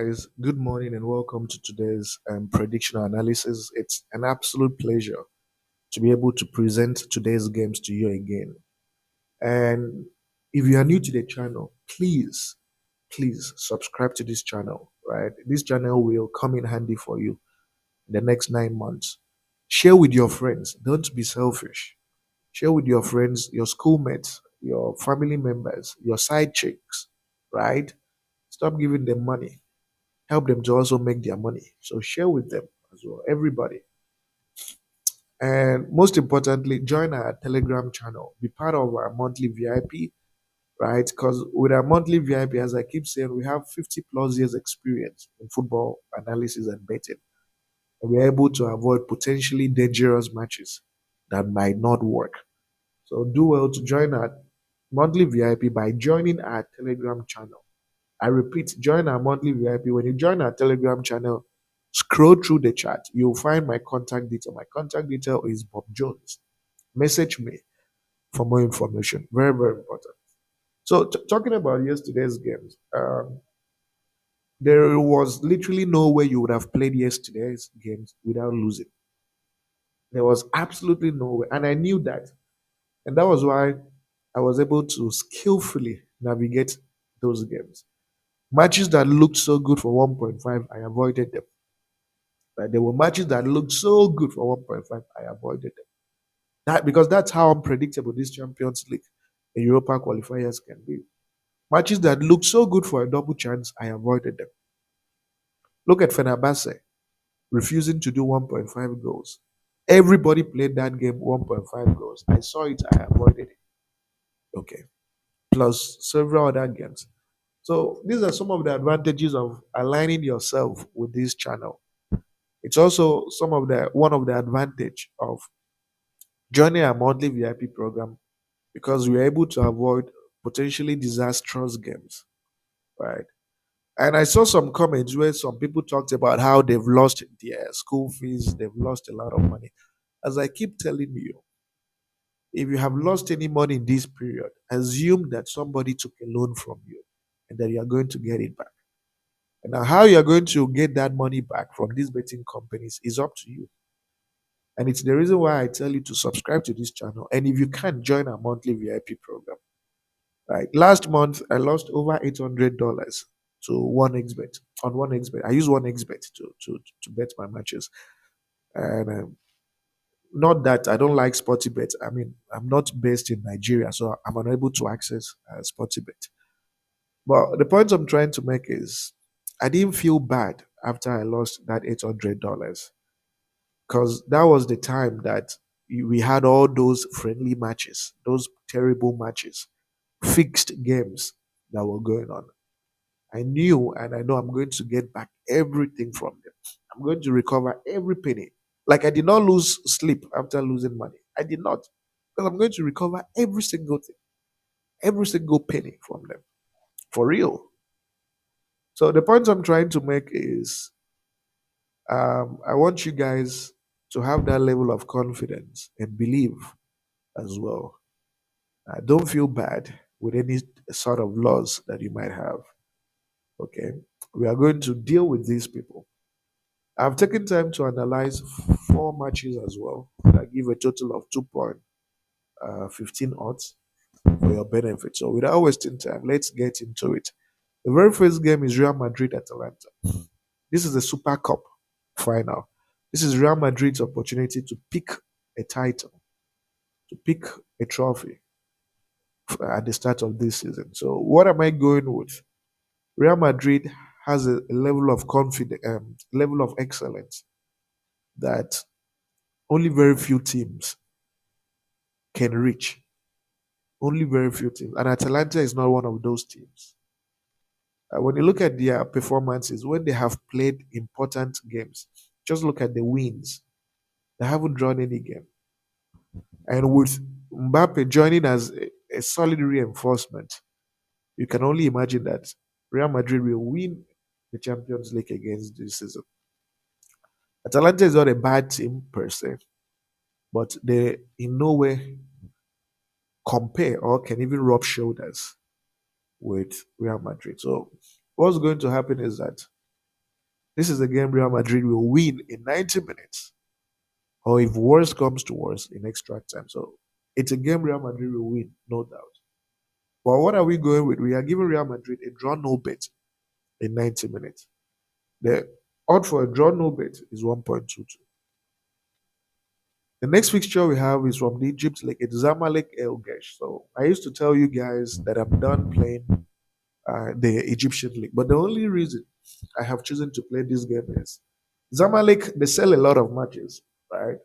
Guys, good morning and welcome to today's prediction analysis. It's an absolute pleasure to be able to present today's games to you again. And if you are new to the channel, please subscribe to this channel, right? This channel will come in handy for you in the next 9 months. Share with your friends. Don't be selfish. Share with your friends, your schoolmates, your family members, your side chicks, right? Stop giving them money, help them to also make their money. So share with them as well, everybody. And most importantly, join our Telegram channel. Be part of our monthly VIP, right? Because with our monthly VIP, as I keep saying, we have 50 plus years experience in football analysis and betting. And we're able to avoid potentially dangerous matches that might not work. So do well to join our monthly VIP by joining our Telegram channel. I repeat, join our monthly VIP. When you join our Telegram channel, scroll through the chat. You'll find my contact detail. My contact detail is Bob Jones. Message me for more information. Very, very important. So, talking about yesterday's games, there was literally no way you would have played yesterday's games without losing. There was absolutely no way. And I knew that. And that was why I was able to skillfully navigate those games. Matches that looked so good for 1.5, I avoided them. Right? There were matches that looked so good for 1.5, I avoided them. That because that's how unpredictable this Champions League and Europa qualifiers can be. Matches that looked so good for a double chance, I avoided them. Look at Fenerbahce refusing to do 1.5 goals. Everybody played that game 1.5 goals. I saw it, I avoided it. Okay. Plus several other games. So these are some of the advantages of aligning yourself with this channel. It's also some of the one of the advantage of joining a monthly VIP program because we're able to avoid potentially disastrous games, right? And I saw some comments where some people talked about how they've lost their school fees, they've lost a lot of money. As I keep telling you, if you have lost any money in this period, assume that somebody took a loan from you and that you are going to get it back. And now, how you are going to get that money back from these betting companies is up to you. And it's the reason why I tell you to subscribe to this channel. And if you can, join our monthly VIP program. Right. Last month, I lost over $800 to one XBet on one XBet. I use one XBet to bet my matches. And not that I don't like Sporty Bet. I mean, I'm not based in Nigeria, so I'm unable to access Sporty Bet. But the point I'm trying to make is I didn't feel bad after I lost that $800 because that was the time that we had all those friendly matches, those terrible matches, fixed games that were going on. I knew and I know I'm going to get back everything from them. I'm going to recover every penny. Like I did not lose sleep after losing money. I did not. Because I'm going to recover every single thing, every single penny from them. For real. So the point I'm trying to make is I want you guys to have that level of confidence and believe as well. Don't feel bad with any sort of loss that you might have. Okay. We are going to deal with these people. I've taken time to analyze four matches as well that give a total of 2.15 odds for your benefit. So without wasting time, let's get into it. The very first game is Real Madrid Atalanta. This is the Super Cup final. This is Real Madrid's opportunity to pick a title, to pick a trophy at the start of this season. So what am I going with? Real Madrid has a level of confidence, level of excellence that only very few teams can reach. Only very few teams. And Atalanta is not one of those teams. When you look at their performances, when they have played important games, just look at the wins. They haven't drawn any game. And with Mbappe joining as a solid reinforcement, you can only imagine that Real Madrid will win the Champions League against this season. Atalanta is not a bad team per se, but they in no way compare or can even rub shoulders with Real Madrid. So what's going to happen is that This is a game Real Madrid will win in 90 minutes, or if worse comes to worse, in extra time. So it's a game Real Madrid will win, no doubt. But what are we going with? We are giving Real Madrid a draw no bet in 90 minutes. The odd for a draw no bet is 1.22. The next fixture we have is from the Egypt League. It's Zamalek El Gesh. So I used to tell you guys that I'm done playing the Egyptian League. But the only reason I have chosen to play this game is Zamalek, they sell a lot of matches, right?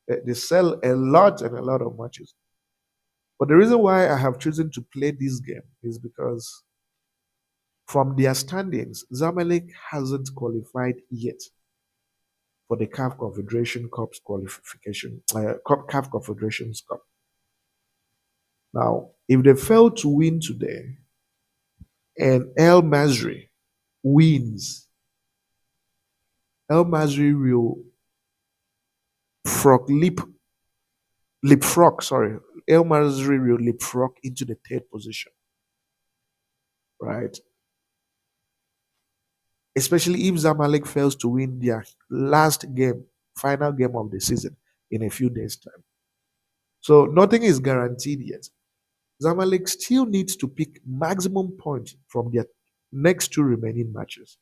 They sell a lot and a lot of matches. But the reason why I have chosen to play this game is because from their standings, Zamalek hasn't qualified yet for the CAF Confederation Cup's qualification, CAF Confederations Cup. Now, if they fail to win today and El Masri wins, El Masri will frog leapfrog, sorry, El Masri will leapfrog into the third position, right? Especially if Zamalek fails to win their last game, final game of the season in a few days' time. So nothing is guaranteed yet. Zamalek still needs to pick maximum points from their next two remaining matches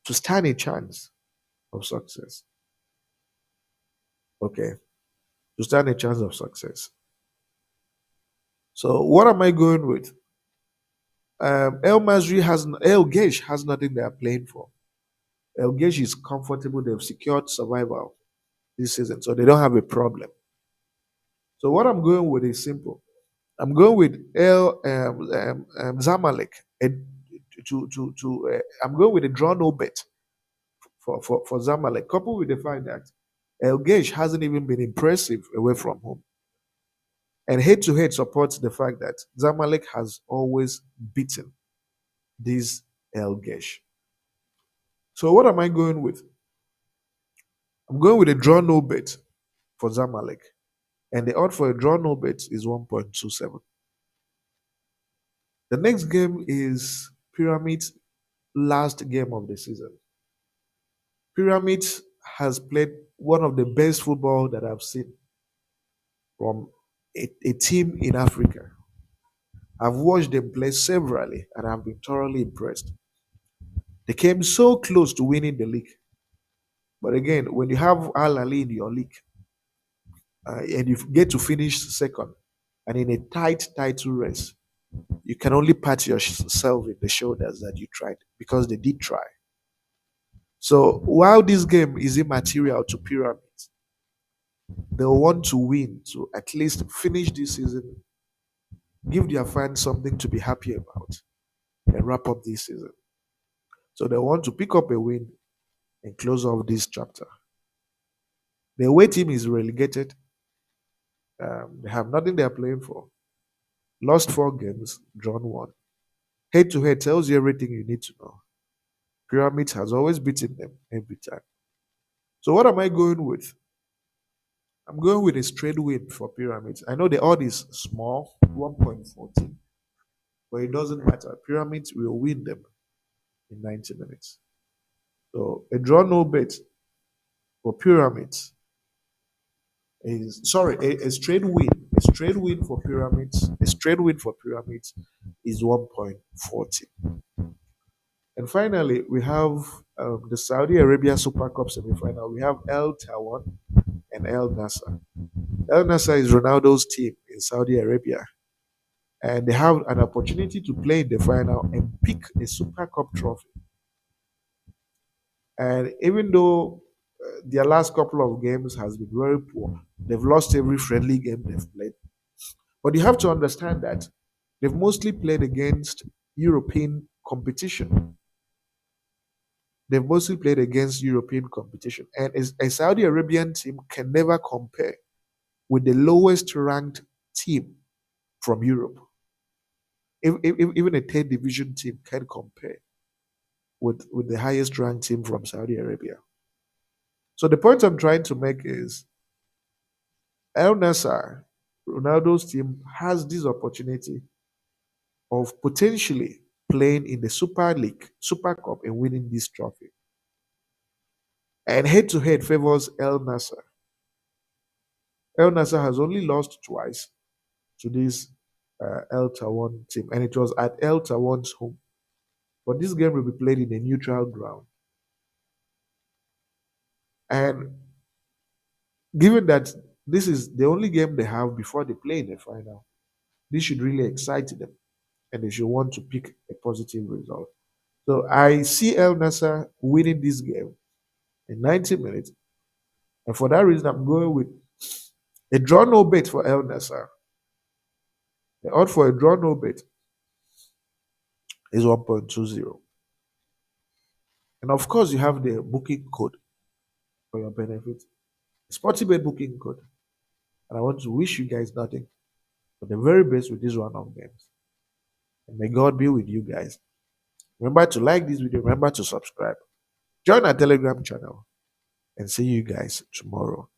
to stand a chance of success. Okay, to stand a chance of success. So what am I going with? El Gesh has nothing they are playing for. El Gesh is comfortable. They've secured survival this season, so they don't have a problem. So what I'm going with is simple. I'm going with Zamalek and I'm going with a draw no bet for Zamalek, coupled with the fact that El Gesh hasn't even been impressive away from home. And head to head supports the fact that Zamalek has always beaten this El Gesh. So what am I going with? I'm going with a draw no bet for Zamalek. And the odd for a draw no bet is 1.27. The next game is Pyramid's last game of the season. Pyramid has played one of the best football that I've seen from a team in Africa. I've watched them play severally and I've been thoroughly impressed. They came so close to winning the league. But again, when you have Al Ali in your league and you get to finish second and in a tight title race, you can only pat yourself in the shoulders that you tried because they did try. So while this game is immaterial to Pyramids, they'll want to win to at least finish this season, give their fans something to be happy about, and wrap up this season. So they want to pick up a win and close off this chapter. The away team is relegated. They have nothing they are playing for. Lost 4 games, drawn 1. Head to head tells you everything you need to know. Pyramids has always beaten them every time. So what am I going with? I'm going with a straight win for Pyramids. I know the odd is small, 1.14, but it doesn't matter. Pyramids will win them in 90 minutes. So a draw no bet for Pyramids is sorry, a straight win. A straight win for Pyramids. A straight win for Pyramids is 1.40. And finally, we have the Saudi Arabia Super Cup semi-final. We have El Tawan and El Nasser. El Nasser is Ronaldo's team in Saudi Arabia, and they have an opportunity to play in the final and pick a Super Cup trophy. And even though their last couple of games has been very poor, they've lost every friendly game they've played. But you have to understand that they've mostly played against European competition. They've mostly played against European competition. And a Saudi Arabian team can never compare with the lowest ranked team from Europe. Even a third division team can compare with the highest ranked team from Saudi Arabia. So the point I'm trying to make is El Nassr, Ronaldo's team, has this opportunity of potentially playing in the Super League, Super Cup, and winning this trophy. And head to head favors El Nasser. El Nasser has only lost twice to this El Tawan team, and it was at El Tawan's home. But this game will be played in a neutral ground. And given that this is the only game they have before they play in the final, this should really excite them, and they should want to pick a positive result. So I see El Nasser winning this game in 90 minutes. And for that reason, I'm going with a draw no bet for El Nasser. The odd for a draw no bet is 1.20. And of course, you have the booking code for your benefit. Sportybet booking code. And I want to wish you guys nothing but the very best with this run of games. And may God be with you guys. Remember to like this video. Remember to subscribe. Join our Telegram channel. And see you guys tomorrow.